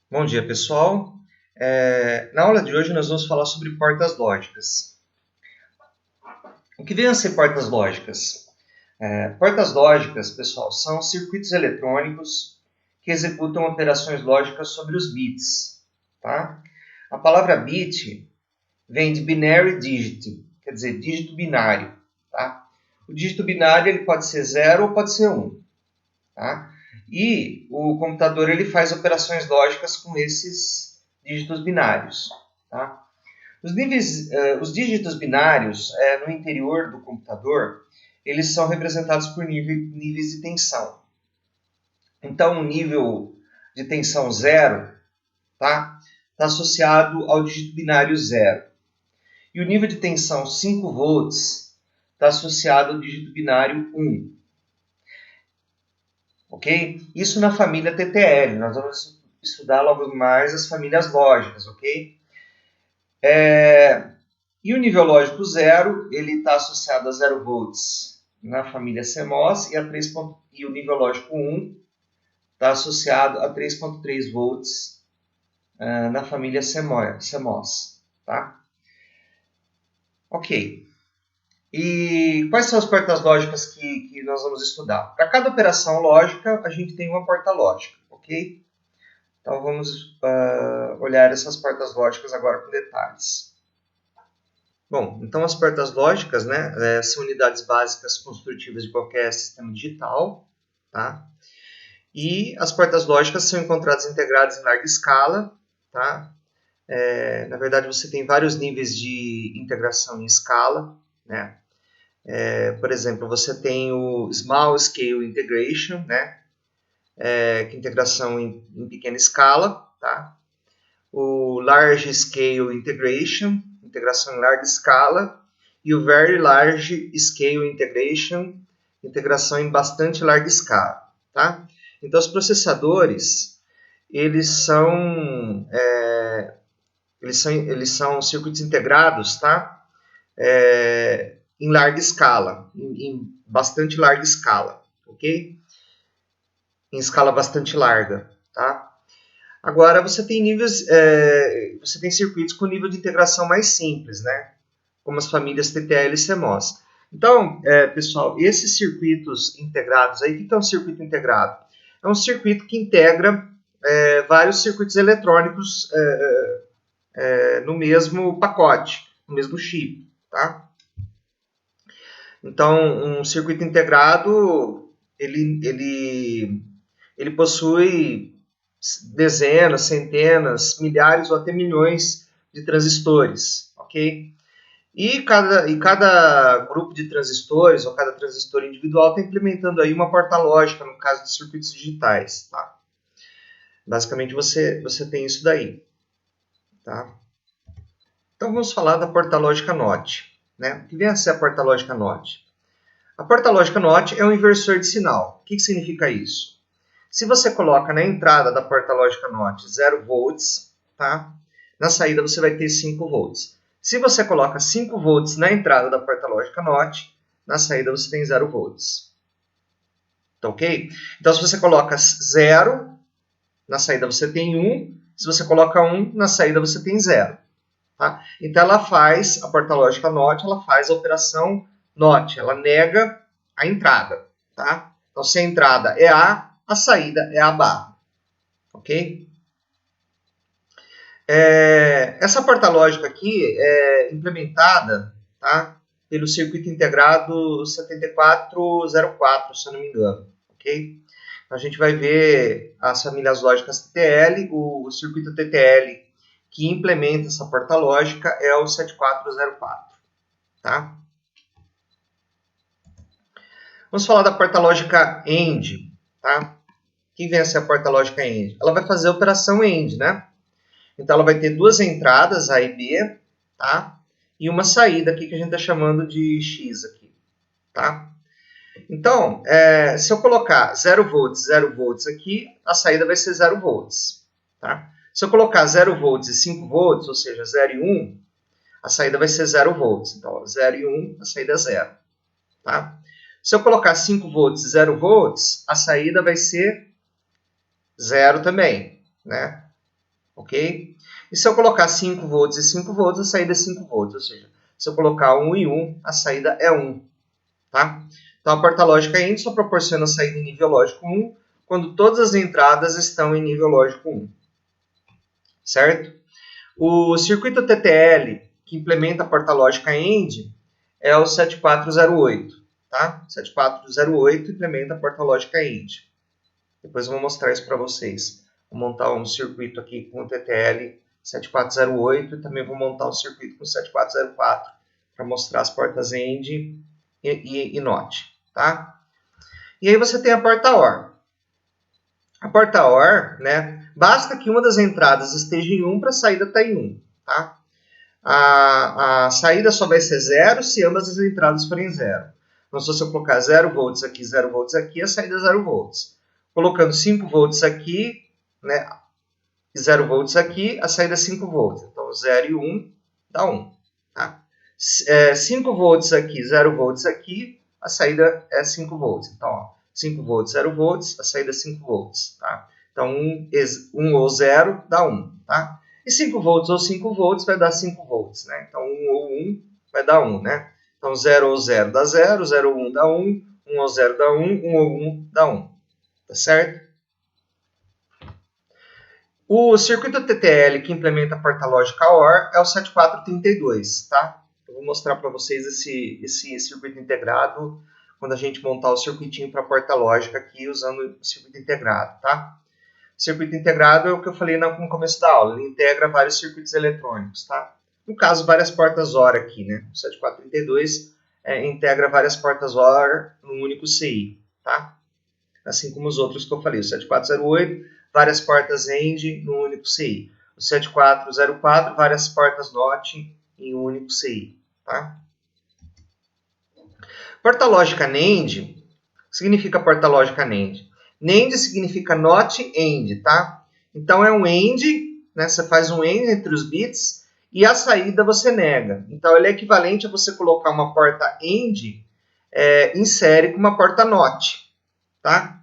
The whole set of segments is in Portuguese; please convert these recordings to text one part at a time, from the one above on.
Bom dia, pessoal. Na aula de hoje nós vamos falar sobre portas lógicas. O que vem a ser portas lógicas? Portas lógicas, pessoal, são circuitos eletrônicos que executam operações lógicas sobre os bits. Tá? A palavra bit vem de binary digit, quer dizer, dígito binário. Tá? O dígito binário ele pode ser 0 ou pode ser 1. Tá? E o computador ele faz operações lógicas com esses dígitos binários. Tá? Os dígitos binários no interior do computador, eles são representados por níveis de tensão. Então, o nível de tensão 0 tá associado ao dígito binário 0. E o nível de tensão 5 volts está associado ao dígito binário 1. Ok? Isso na família TTL. Nós vamos estudar logo mais as famílias lógicas, ok? E o nível lógico 0, ele está associado a 0 volts na família CMOS e o nível lógico 1 está associado a 3.3 volts na família CMOS. Tá? Ok. E quais são as portas lógicas que nós vamos estudar? Para cada operação lógica, a gente tem uma porta lógica, ok? Então vamos olhar essas portas lógicas agora com detalhes. Bom, então as portas lógicas, né, são unidades básicas construtivas de qualquer sistema digital, tá? E as portas lógicas são encontradas integradas em larga escala, tá? Na verdade, você tem vários níveis de integração em escala, né? Por exemplo, você tem o Small Scale Integration, né? Que é integração em pequena escala, tá? O Large Scale Integration, integração em larga escala, e o Very Large Scale Integration, integração em bastante larga escala. Tá? Então, os processadores, eles são circuitos integrados, tá? Em larga escala, em bastante larga escala, ok? Em escala bastante larga, tá? Agora, você tem você tem circuitos com nível de integração mais simples, né? Como as famílias TTL e CMOS. Então, pessoal, esses circuitos integrados aí, o que é um circuito integrado? É um circuito que integra vários circuitos eletrônicos no mesmo pacote, no mesmo chip, tá? Então, um circuito integrado, ele possui dezenas, centenas, milhares ou até milhões de transistores, ok? E cada grupo de transistores, ou cada transistor individual, está implementando aí uma porta lógica, no caso de circuitos digitais, tá? Basicamente, você tem isso daí, tá? Então, vamos falar da porta lógica NOT, né? O que vem a ser a porta lógica NOT? A porta lógica NOT é um inversor de sinal. O que significa isso? Se você coloca na entrada da porta lógica NOT 0 volts, tá? Na saída você vai ter 5 volts. Se você coloca 5 volts na entrada da porta lógica NOT, na saída você tem 0 volts. Tá ok? Então, se você coloca 0, na saída você tem 1. Se você coloca 1, na saída você tem 0. Tá? Então, a porta lógica NOT, ela faz a operação NOT. Ela nega a entrada. Tá? Então, se a entrada é a saída é a barra. Ok? Essa porta lógica aqui é implementada, tá, pelo circuito integrado 7404, se eu não me engano. Ok? A gente vai ver as famílias lógicas TTL, o circuito TTL que implementa essa porta lógica é o 7404. Tá? Vamos falar da porta lógica AND. Tá? O que vem a ser a porta lógica AND? Ela vai fazer a operação AND, né? Então, ela vai ter duas entradas, A e B, tá? E uma saída aqui que a gente está chamando de X aqui, tá? Então, se eu colocar 0 volts aqui, a saída vai ser 0 volts, tá? Se eu colocar 0 volts e 5 volts, ou seja, 0 e 1, a saída vai ser 0 volts. Então, 0 e 1, a saída é 0, tá? Se eu colocar 5 volts e 0 volts, a saída vai ser 0 também, né? ok? E se eu colocar 5 volts e 5 volts, a saída é 5 volts, ou seja, se eu colocar 1 e 1, a saída é 1, tá? Então a porta lógica END só proporciona a saída em nível lógico 1 quando todas as entradas estão em nível lógico 1, certo? O circuito TTL que implementa a porta lógica END é o 7408, tá? 7408 implementa a porta lógica END. Depois eu vou mostrar isso para vocês. Vou montar um circuito aqui com o TTL 7408 e também vou montar um circuito com 7404 para mostrar as portas END e NOT, tá? E aí você tem a porta OR. A porta OR, né, basta que uma das entradas esteja em 1 para a saída estar em 1, tá? A saída só vai ser 0 se ambas as entradas forem 0. Então, se eu colocar 0 volts aqui, 0 volts aqui, a saída é 0 volts. Colocando 5 volts aqui, né, e 0 volts aqui, a saída é 5 volts. Então, 0 e 1 dá 1. Tá? 5 volts aqui, 0 volts aqui, a saída é 5 volts. Então, ó, 5 volts, 0 volts, a saída é 5 volts. Tá? Então, 1 ou 0 dá 1. Tá? E 5 volts ou 5 volts vai dar 5 volts. Né? Então, 1 ou 1 vai dar 1. Né? Então, 0 ou 0 dá 0, 0 ou 1 dá 1, 1 ou 0 dá 1, 1 ou 1 dá 1. Tá certo? O circuito TTL que implementa a porta lógica OR é o 7432, tá? Eu vou mostrar para vocês esse circuito integrado quando a gente montar o circuitinho para a porta lógica aqui usando o circuito integrado, tá? O circuito integrado é o que eu falei no começo da aula, ele integra vários circuitos eletrônicos, tá? No caso, várias portas OR aqui, né? O 7432 integra várias portas OR num único CI, tá? Assim como os outros que eu falei, o 7408, várias portas END no único CI. O 7404, várias portas NOT em um único CI. Tá? Porta lógica NAND, significa porta lógica NAND? NAND significa NOT AND, tá? Então é um AND, né? Você faz um AND entre os bits e a saída você nega. Então ele é equivalente a você colocar uma porta AND em série com uma porta NOT. Tá?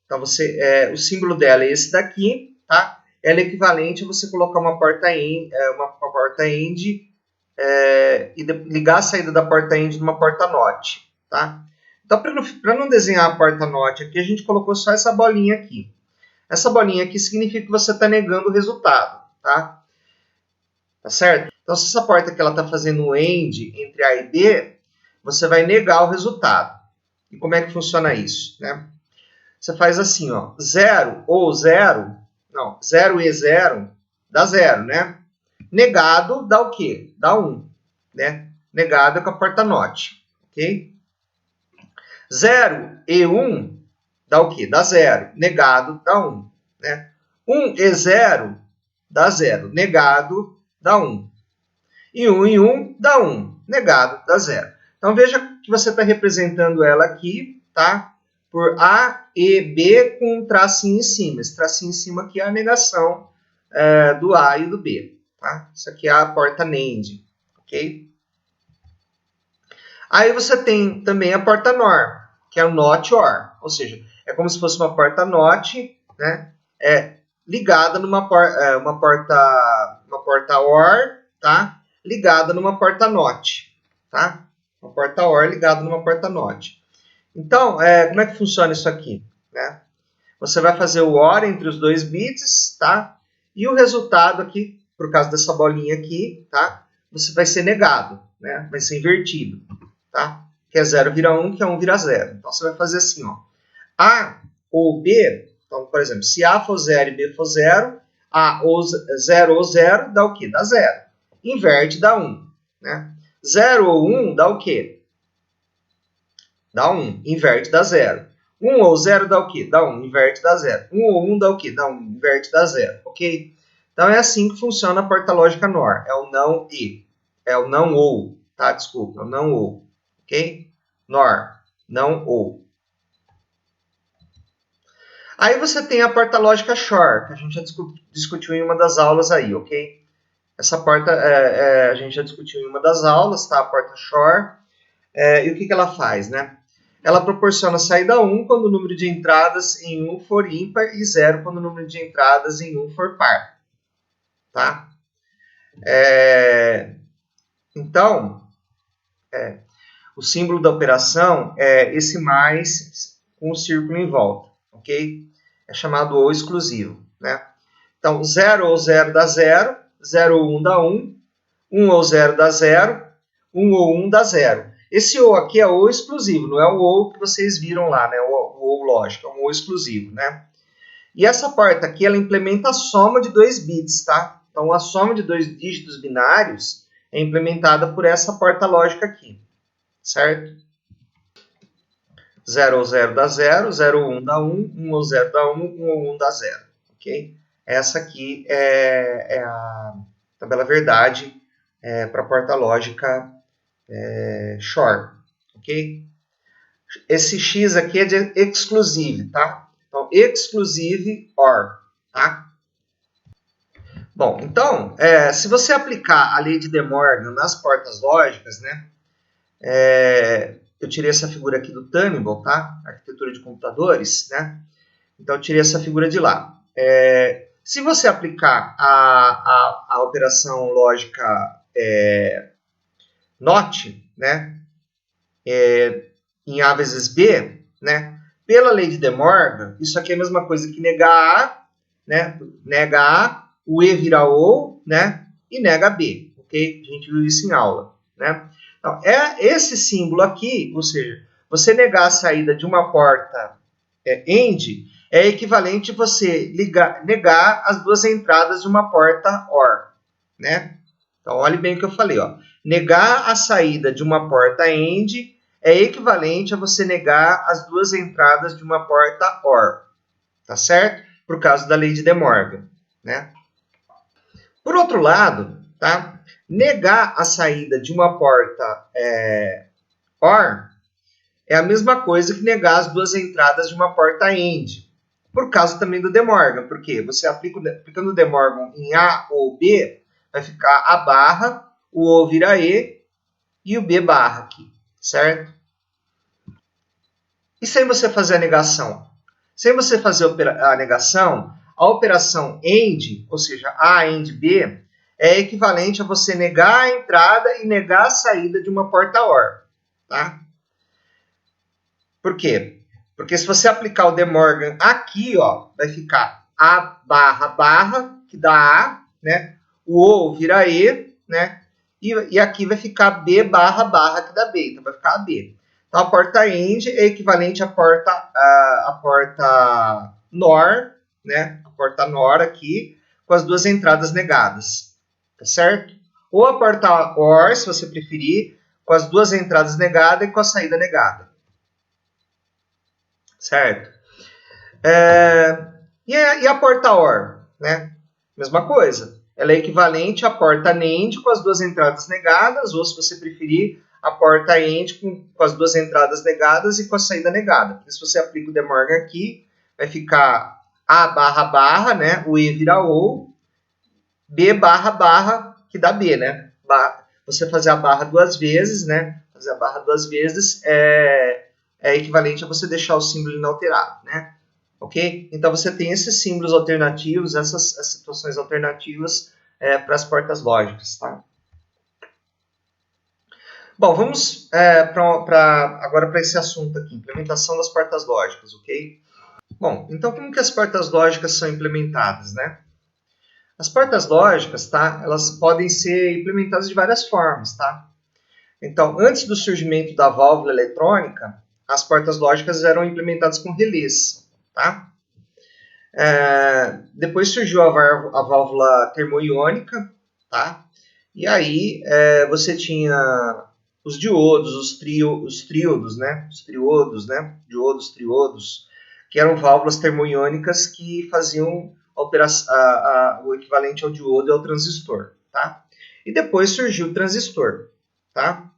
Então, o símbolo dela é esse daqui, tá? Ela é equivalente a você colocar uma porta AND e ligar a saída da porta AND numa porta NOT, tá? Então, para não desenhar a porta NOT aqui, a gente colocou só essa bolinha aqui. Essa bolinha aqui significa que você está negando o resultado, tá? Tá certo? Então, se essa porta aqui está fazendo um AND entre A e B, você vai negar o resultado. E como é que funciona isso, né? Você faz assim, ó, 0 ou 0, não, 0 e 0 dá 0, né? Negado dá o quê? Dá 1, né? Negado é com a porta NOT, ok? 0 e 1 dá o quê? Dá 0. Negado dá 1, né? 1 e 0 dá 0. Negado dá 1. E 1 e 1 dá 1. Negado dá 0. Então, veja que você está representando ela aqui, tá? Por A e B com um tracinho em cima. Esse tracinho em cima aqui é a negação do A e do B. Tá? Isso aqui é a porta NAND. Ok? Aí você tem também a porta NOR, que é o NOT OR. Ou seja, é como se fosse uma porta NOT, né? Ligada numa uma porta OR, tá? Ligada numa porta NOT. Tá? Uma porta OR ligada numa porta NOT. Então, como é que funciona isso aqui? Né? Você vai fazer o OR entre os dois bits, tá? E o resultado aqui, por causa dessa bolinha aqui, tá? Você vai ser negado, né? Vai ser invertido, tá? Que é 0 vira 1, que é 1 vira 0. Então, você vai fazer assim, ó. A ou B, então, por exemplo, se A for 0 e B for 0, A ou 0 ou 0 dá o quê? Dá 0. Inverte, dá 1, né? 0 ou 1 dá o quê? Dá 1, inverte, dá 0. 1 ou 0 dá o quê? Dá 1, inverte, dá 0. 1 ou 1 dá o quê? Dá 1, inverte, dá 0. Ok? Então é assim que funciona a porta lógica NOR. É o não e. É o não ou. Tá? Desculpa, é o não ou. Ok? NOR. Não ou. Aí você tem a porta lógica SHOR, que a gente já discutiu em uma das aulas aí, ok? Essa porta a gente já discutiu em uma das aulas, tá? A porta SHOR. E o que ela faz, né? Ela proporciona saída 1 quando o número de entradas em 1 for ímpar e 0 quando o número de entradas em 1 for par. tá? Então, o símbolo da operação é esse mais com o círculo em volta, ok? É chamado ou exclusivo, né? Então, 0 ou 0 dá 0, 0 ou 1 dá 1, 1 ou 0 dá 0, 1 ou 1 dá 0. Esse ou aqui é ou exclusivo, não é o ou que vocês viram lá, né? O ou lógico, é um ou exclusivo, né? E essa porta aqui, ela implementa a soma de 2 bits, tá? Então, a soma de 2 dígitos binários é implementada por essa porta lógica aqui, certo? 0 ou 0 dá 0, 0 ou 1 dá 1, 1 ou 0 dá 1, 1 ou 1 dá 0, ok? Essa aqui é a tabela verdade para a porta lógica SHORE, ok? Esse X aqui é de exclusive, tá? Então, exclusive OR, tá? Bom, então, se você aplicar a lei de De Morgan nas portas lógicas, né? Eu tirei essa figura aqui do Turnbull, tá? Arquitetura de computadores, né? Então, eu tirei essa figura de lá. Se você aplicar a operação lógica NOT, né? Em A vezes B, né? Pela lei de De Morgan, isso aqui é a mesma coisa que negar A, né? Nega A, o E vira O, né? E nega B, ok? A gente viu isso em aula, né? Então, esse símbolo aqui, ou seja, você negar a saída de uma porta AND, é equivalente a você negar as duas entradas de uma porta OR, né? Então, olhe bem o que eu falei, ó. Negar a saída de uma porta AND é equivalente a você negar as duas entradas de uma porta OR, tá certo? Por causa da lei de De Morgan, né? Por outro lado, tá? Negar a saída de uma porta OR é a mesma coisa que negar as duas entradas de uma porta AND, por causa também do De Morgan, porque você aplicando o De Morgan em A ou B, vai ficar A barra, o O vira E e o B barra aqui, certo? E sem você fazer a negação? Sem você fazer a negação, a operação AND, ou seja, A AND B, é equivalente a você negar a entrada e negar a saída de uma porta OR, tá? Por quê? Porque se você aplicar o De Morgan aqui, ó, vai ficar A barra barra, que dá A, né? O O vira E, né? E aqui vai ficar B barra barra, que dá B. Então vai ficar AB. Então a porta AND é equivalente à porta NOR, né? A porta NOR aqui, com as duas entradas negadas. Tá certo? Ou a porta OR, se você preferir, com as duas entradas negadas e com a saída negada. Certo? E a porta OR, né? Mesma coisa. Ela é equivalente à porta NAND com as duas entradas negadas, ou, se você preferir, a porta AND com as duas entradas negadas e com a saída negada. Porque se você aplica o De Morgan aqui, vai ficar A barra barra, né? O E vira O, B barra barra, que dá B, né? Você fazer a barra duas vezes, né? Fazer a barra duas vezes é equivalente a você deixar o símbolo inalterado, né? Ok? Então você tem esses símbolos alternativos, essas situações alternativas para as portas lógicas, tá? Bom, vamos agora para esse assunto aqui, implementação das portas lógicas, ok? Bom, então como que as portas lógicas são implementadas, né? As portas lógicas, tá? Elas podem ser implementadas de várias formas, tá? Então, antes do surgimento da válvula eletrônica, as portas lógicas eram implementadas com relés, tá? Depois surgiu a válvula termoiônica, tá? E aí você tinha os diodos, os tríodos, né? Os triodos, né? Diodos, triodos, que eram válvulas termoiônicas que faziam o equivalente ao diodo e ao transistor, tá? E depois surgiu o transistor, tá?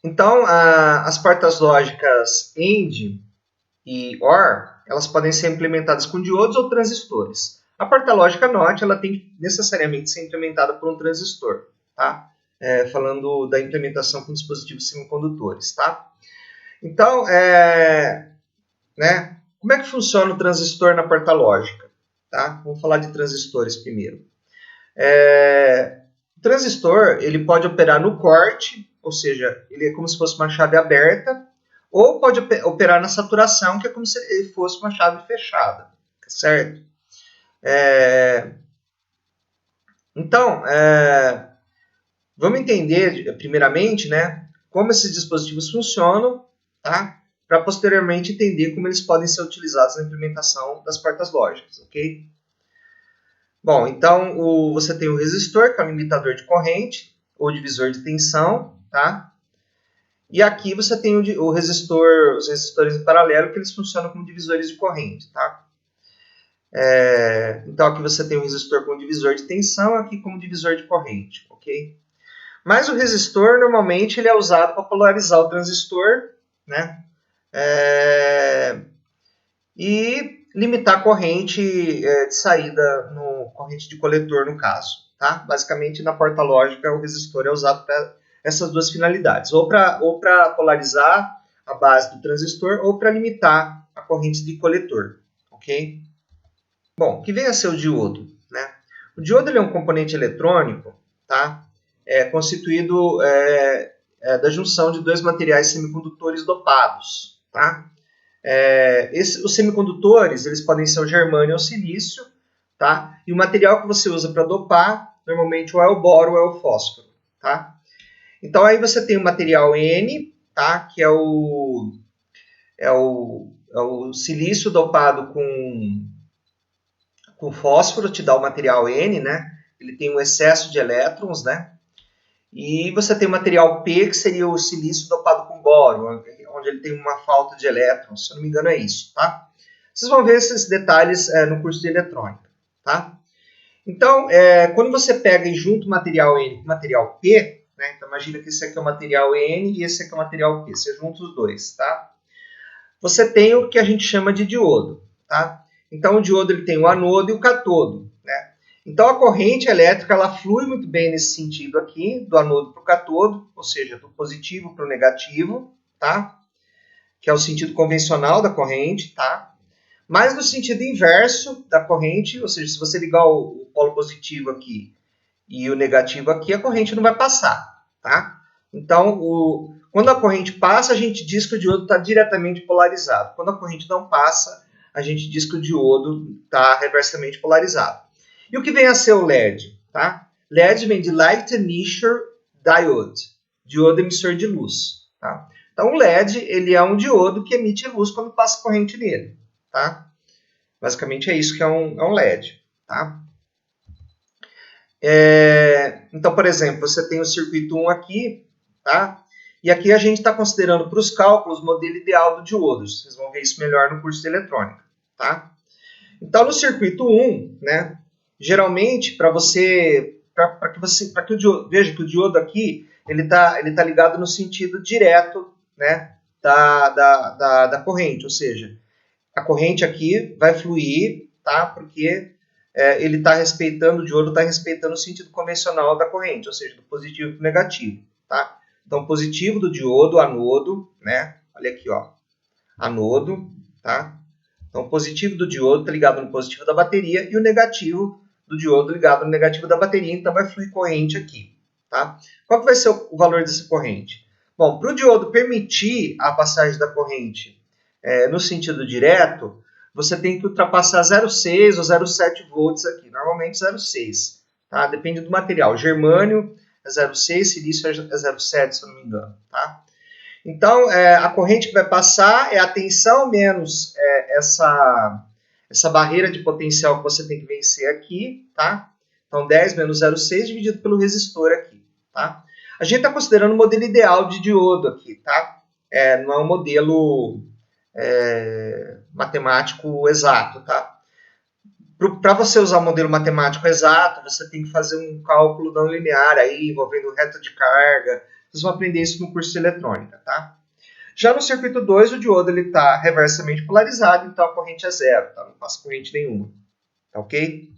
Então, as portas lógicas AND e OR, elas podem ser implementadas com diodos ou transistores. A porta lógica NOT, ela tem que necessariamente ser implementada por um transistor, tá? Falando da implementação com dispositivos semicondutores, tá? Então, né? Como é que funciona o transistor na porta lógica? tá? Vamos falar de transistores primeiro. O transistor ele pode operar no corte, ou seja, ele é como se fosse uma chave aberta, ou pode operar na saturação, que é como se ele fosse uma chave fechada, certo? Então, vamos entender, primeiramente, né, como esses dispositivos funcionam, tá? Para posteriormente entender como eles podem ser utilizados na implementação das portas lógicas, ok? Bom, então você tem o resistor, que é um limitador de corrente, ou divisor de tensão, tá? E aqui você tem o resistor, os resistores em paralelo, que eles funcionam como divisores de corrente, tá? Então aqui você tem o resistor como divisor de tensão, aqui como divisor de corrente, ok? Mas o resistor, normalmente, ele é usado para polarizar o transistor, né? E limitar a corrente de saída, corrente de coletor, no caso, tá? Basicamente, na porta lógica, o resistor é usado para essas duas finalidades, ou para polarizar a base do transistor, ou para limitar a corrente de coletor, ok? Bom, o que vem a ser o diodo, né? O diodo ele é um componente eletrônico, tá? Constituído da junção de dois materiais semicondutores dopados, tá? Os semicondutores eles podem ser o germânio ou o silício, tá? E o material que você usa para dopar, normalmente ou é o boro ou é o fósforo, tá? Então aí você tem o material N, tá? Que é o silício dopado com fósforo, te dá o material N, né? Ele tem um excesso de elétrons, né? E você tem o material P, que seria o silício dopado com boro, onde ele tem uma falta de elétrons, se eu não me engano é isso, tá? Vocês vão ver esses detalhes no curso de eletrônica, tá? Então, quando você pega e junta o material N com o material P, né? Então imagina que esse aqui é o material N e esse aqui é o material P, você junta os dois, tá? Você tem o que a gente chama de diodo, tá? Então o diodo ele tem o anodo e o catodo, né? Então a corrente elétrica ela flui muito bem nesse sentido aqui, do anodo para o catodo, ou seja, do positivo para o negativo, tá? Que é o sentido convencional da corrente, tá? Mas no sentido inverso da corrente, ou seja, se você ligar o polo positivo aqui e o negativo aqui, a corrente não vai passar, tá? Então, quando a corrente passa, a gente diz que o diodo está diretamente polarizado. Quando a corrente não passa, a gente diz que o diodo está reversamente polarizado. E o que vem a ser o LED? Tá? LED vem de Light Emission Diode, diodo emissor de luz. Tá? Então, o LED ele é um diodo que emite luz quando passa corrente nele. Tá? Basicamente é isso que é um LED. Tá? Então, por exemplo, você tem o circuito 1 aqui, tá? E aqui a gente está considerando para os cálculos o modelo ideal do diodo. Vocês vão ver isso melhor no curso de eletrônica, tá? Então, no circuito 1, né? Geralmente, para que o diodo, veja que o diodo aqui ele tá ligado no sentido direto, né? Da corrente, ou seja, a corrente aqui vai fluir, tá? Porque ele está respeitando, o diodo está respeitando o sentido convencional da corrente, ou seja, do positivo para o negativo, tá? Então, o positivo do diodo, anodo, né? Olha aqui, ó, anodo, tá? Então, o positivo do diodo está ligado no positivo da bateria e o negativo do diodo ligado no negativo da bateria, então vai fluir corrente aqui, tá? Qual que vai ser o valor dessa corrente? Bom, para o diodo permitir a passagem da corrente no sentido direto, você tem que ultrapassar 0,6 ou 0,7 volts aqui, normalmente 0,6, tá? Depende do material. Germânio é 0,6, silício é 0,7, se eu não me engano, tá? Então, a corrente que vai passar é a tensão menos essa barreira de potencial que você tem que vencer aqui, tá? Então, 10 menos 0,6 dividido pelo resistor aqui, tá? A gente está considerando o modelo ideal de diodo aqui, tá? Não é um modelo matemático exato, tá? Para você usar o modelo matemático exato, você tem que fazer um cálculo não linear aí, envolvendo reta de carga. Vocês vão aprender isso no curso de eletrônica, tá? Já no circuito 2, o diodo está reversamente polarizado, então a corrente é zero, tá? Não passa corrente nenhuma. Tá ok?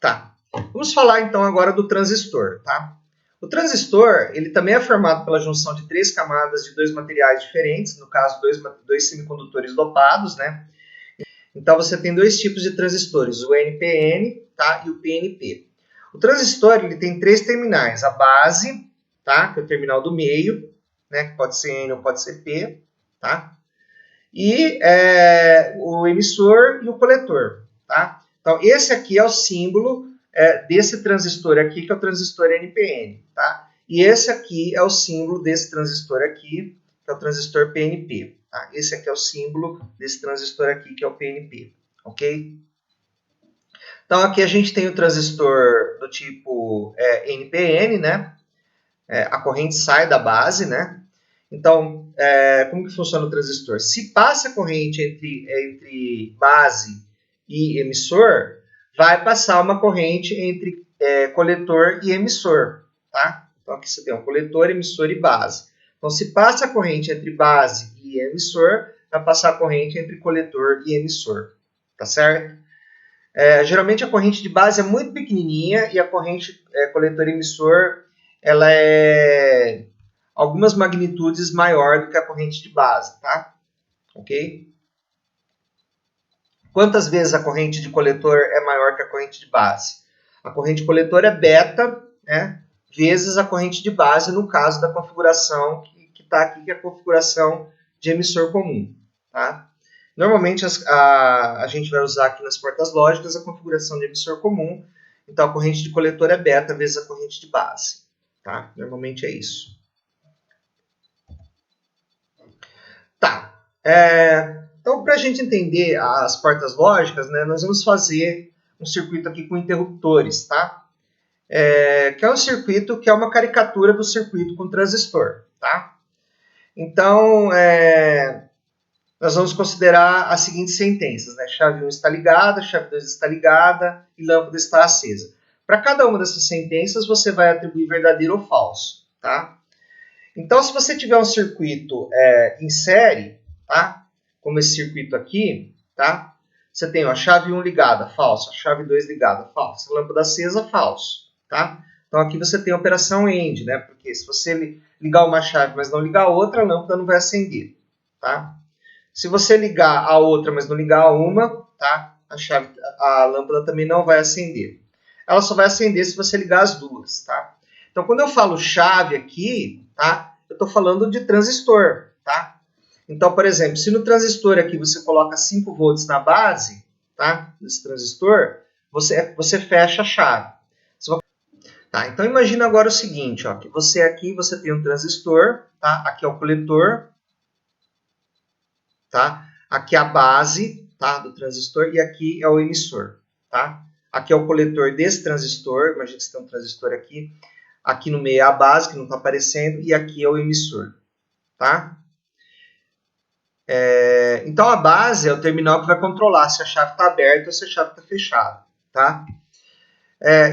Tá. Vamos falar então agora do transistor, tá? O transistor, ele também é formado pela junção de três camadas de dois materiais diferentes, no caso, dois semicondutores dopados, né? Então, você tem dois tipos de transistores, o NPN, tá, e o PNP. O transistor ele tem três terminais, a base, tá, que é o terminal do meio, né, que pode ser N ou pode ser P, tá, e o emissor e o coletor. Tá? Então, esse aqui é o símbolo desse transistor aqui, que é o transistor NPN. Tá? E esse aqui é o símbolo desse transistor aqui, que é o transistor PNP. Tá? Esse aqui é o símbolo desse transistor aqui, que é o PNP. Ok? Então, aqui a gente tem o transistor do tipo NPN, né? A corrente sai da base, né? Então, como que funciona o transistor? Se passa a corrente entre base e emissor, vai passar uma corrente entre coletor e emissor. Tá? Então, aqui você tem um coletor, emissor e base. Então, se passa a corrente entre base e emissor, vai passar a corrente entre coletor e emissor. Tá certo? Geralmente, a corrente de base é muito pequenininha e a corrente coletor-emissor ela é algumas magnitudes maior do que a corrente de base, tá? Ok? Quantas vezes a corrente de coletor é maior que a corrente de base? A corrente de coletor é beta, né? Vezes a corrente de base, no caso da configuração que está aqui, que é a configuração de emissor comum, tá? Normalmente a gente vai usar aqui nas portas lógicas a configuração de emissor comum, então a corrente de coletor é beta vezes a corrente de base, tá? Normalmente é isso. Tá. Então, para a gente entender as portas lógicas, né, nós vamos fazer um circuito aqui com interruptores, tá? Que é um circuito que é uma caricatura do circuito com transistor, tá? Então, nós vamos considerar as seguintes sentenças, né? Chave 1 está ligada, chave 2 está ligada e lâmpada está acesa. Para cada uma dessas sentenças, você vai atribuir verdadeiro ou falso, tá? Então, se você tiver um circuito em série, tá? Como esse circuito aqui, tá? Você tem a chave 1 ligada, falso. A chave 2 ligada, falso. A lâmpada acesa, falso. Tá? Então, aqui você tem a operação AND, né? Porque se você ligar uma chave, mas não ligar a outra, a lâmpada não vai acender. Tá? Se você ligar a outra, mas não ligar a uma, tá? A lâmpada também não vai acender. Ela só vai acender se você ligar as duas, tá? Então, quando eu falo chave aqui, tá? Eu estou falando de transistor, tá? Então, por exemplo, se no transistor aqui você coloca 5 volts na base, tá? Desse transistor, você fecha a chave. Tá? Então, imagina agora o seguinte, ó, que você tem um transistor, tá? Aqui é o coletor, tá? Aqui é a base, tá? Do transistor e aqui é o emissor, tá? Aqui é o coletor desse transistor, imagina que você tem um transistor aqui. Aqui no meio é a base, que não está aparecendo, e aqui é o emissor. Tá? Então, a base é o terminal que vai controlar se a chave está aberta ou se a chave está fechada. Tá?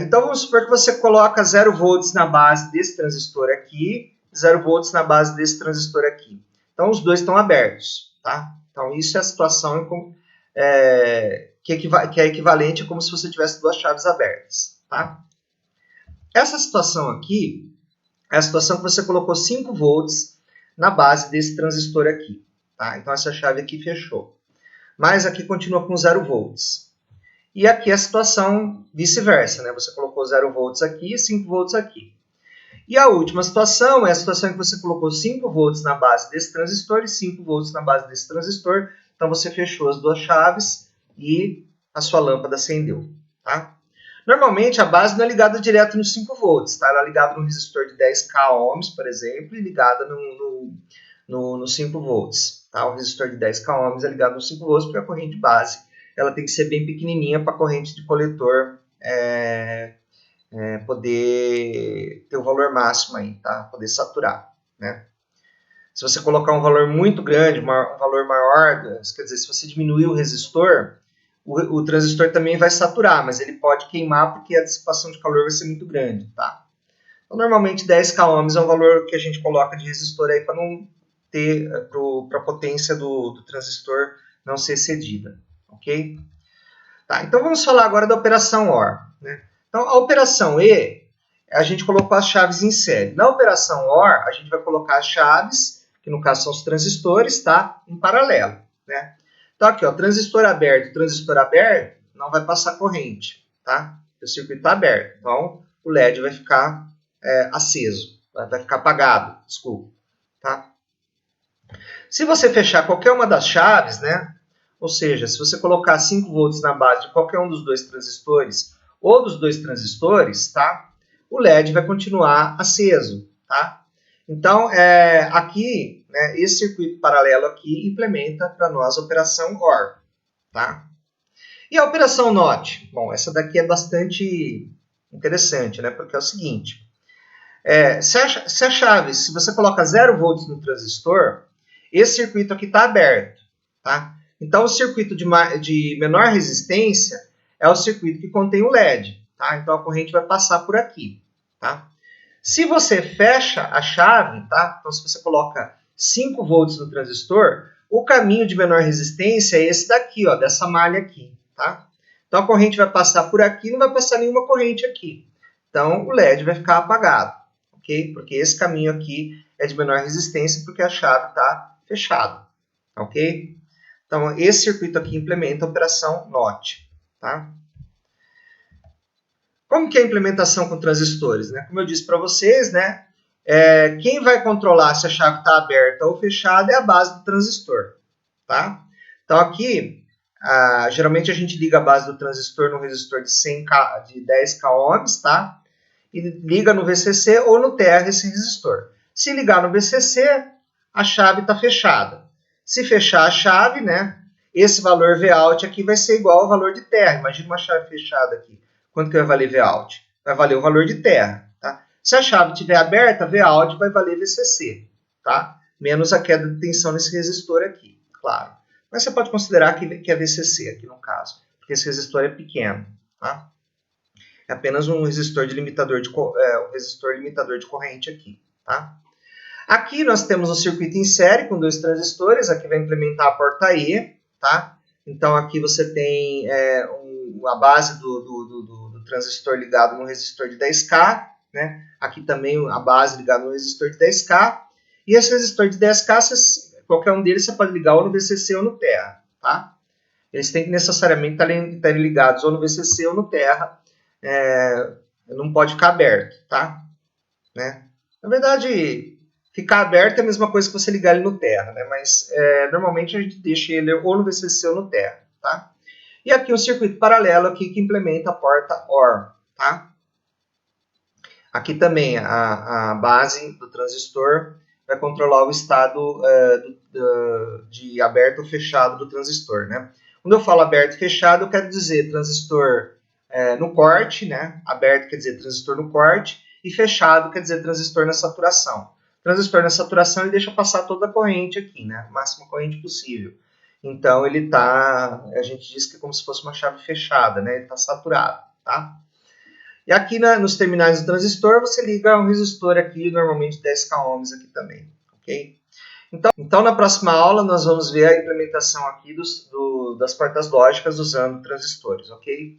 Então, vamos supor que você coloca 0 volts na base desse transistor aqui, 0 volts na base desse transistor aqui. Então, os dois estão abertos. Tá? Então, isso é a situação que é equivalente a como se você tivesse duas chaves abertas. Tá? Essa situação aqui é a situação que você colocou 5 volts na base desse transistor aqui. Tá? Então, essa chave aqui fechou. Mas aqui continua com 0 volts. E aqui é a situação vice-versa. Né? Você colocou 0 volts aqui e 5 volts aqui. E a última situação é a situação em que você colocou 5 volts na base desse transistor e 5 volts na base desse transistor. Então, você fechou as duas chaves e a sua lâmpada acendeu. Tá? Normalmente, a base não é ligada direto nos 5 volts, tá? Ela é ligada no resistor de 10k ohms, por exemplo, e ligada no 5 volts. Tá? O resistor de 10k ohms é ligado nos 5 volts, porque a corrente base ela tem que ser bem pequenininha para a corrente de coletor poder ter o valor máximo aí, tá? Poder saturar, né? Se você colocar um valor muito grande, um valor maior, quer dizer, se você diminuir o resistor, o transistor também vai saturar, mas ele pode queimar porque a dissipação de calor vai ser muito grande, tá? Então, normalmente 10k ohms é um valor que a gente coloca de resistor aí para não ter, para a potência do transistor não ser excedida, ok? Tá, então vamos falar agora da operação OR, né? Então, a operação E, a gente colocou as chaves em série. Na operação OR, a gente vai colocar as chaves, que no caso são os transistores, tá? Em paralelo, né? Então aqui, ó, transistor aberto, não vai passar corrente, tá? O circuito está aberto, então o LED vai ficar aceso, vai ficar apagado, desculpa, tá? Se você fechar qualquer uma das chaves, né? Ou seja, se você colocar 5 volts na base de qualquer um dos dois transistores ou dos dois transistores, tá? O LED vai continuar aceso, tá? Então, aqui, né, esse circuito paralelo aqui implementa para nós a operação OR, tá? E a operação NOT? Bom, essa daqui é bastante interessante, né? Porque é o seguinte, se você coloca 0 volts no transistor, esse circuito aqui está aberto, tá? Então, o circuito de menor resistência é o circuito que contém o LED, tá? Então, a corrente vai passar por aqui, tá? Se você fecha a chave, tá? Então, se você coloca 5 volts no transistor, o caminho de menor resistência é esse daqui, ó, dessa malha aqui, tá? Então, a corrente vai passar por aqui, não vai passar nenhuma corrente aqui. Então, o LED vai ficar apagado, ok? Porque esse caminho aqui é de menor resistência porque a chave está fechada, ok? Então, esse circuito aqui implementa a operação NOT, tá? Como que é a implementação com transistores, né? Como eu disse para vocês, né? Quem vai controlar se a chave está aberta ou fechada é a base do transistor, tá? Então, aqui, geralmente a gente liga a base do transistor no resistor de 10 ohms, tá? E liga no VCC ou no TR esse resistor. Se ligar no VCC, a chave está fechada. Se fechar a chave, né, esse valor Vout aqui vai ser igual ao valor de terra. Imagina uma chave fechada aqui. Quanto que vai valer Vout? Vai valer o valor de terra. Tá? Se a chave estiver aberta, Vout vai valer VCC. Tá? Menos a queda de tensão nesse resistor aqui, claro. Mas você pode considerar que é VCC aqui no caso, porque esse resistor é pequeno. Tá? É apenas um resistor limitador de corrente aqui. Tá? Aqui nós temos um circuito em série com 2 transistores. Aqui vai implementar a porta E. Tá? Então aqui você tem a base do transistor ligado no resistor de 10K. Né? Aqui também a base ligada no resistor de 10K. E esse resistor de 10K, qualquer um deles você pode ligar ou no VCC ou no Terra. Tá? Eles têm que necessariamente estar ligados ou no VCC ou no Terra. Não pode ficar aberto. Tá? Né? Na verdade, ficar aberto é a mesma coisa que você ligar ele no Terra. Né? Mas normalmente a gente deixa ele ou no VCC ou no Terra. Tá? E aqui um circuito paralelo aqui que implementa a porta OR. Tá? Aqui também a base do transistor vai controlar o estado de aberto ou fechado do transistor. Né? Quando eu falo aberto e fechado, eu quero dizer transistor no corte, né? Aberto quer dizer transistor no corte, e fechado quer dizer transistor na saturação. Transistor na saturação ele deixa passar toda a corrente aqui, né? A máxima corrente possível. Então ele a gente diz que é como se fosse uma chave fechada, né? Ele está saturado, tá? E aqui nos terminais do transistor você liga um resistor aqui, normalmente 10 ohms aqui também, ok? Então na próxima aula nós vamos ver a implementação aqui das portas lógicas usando transistores, ok?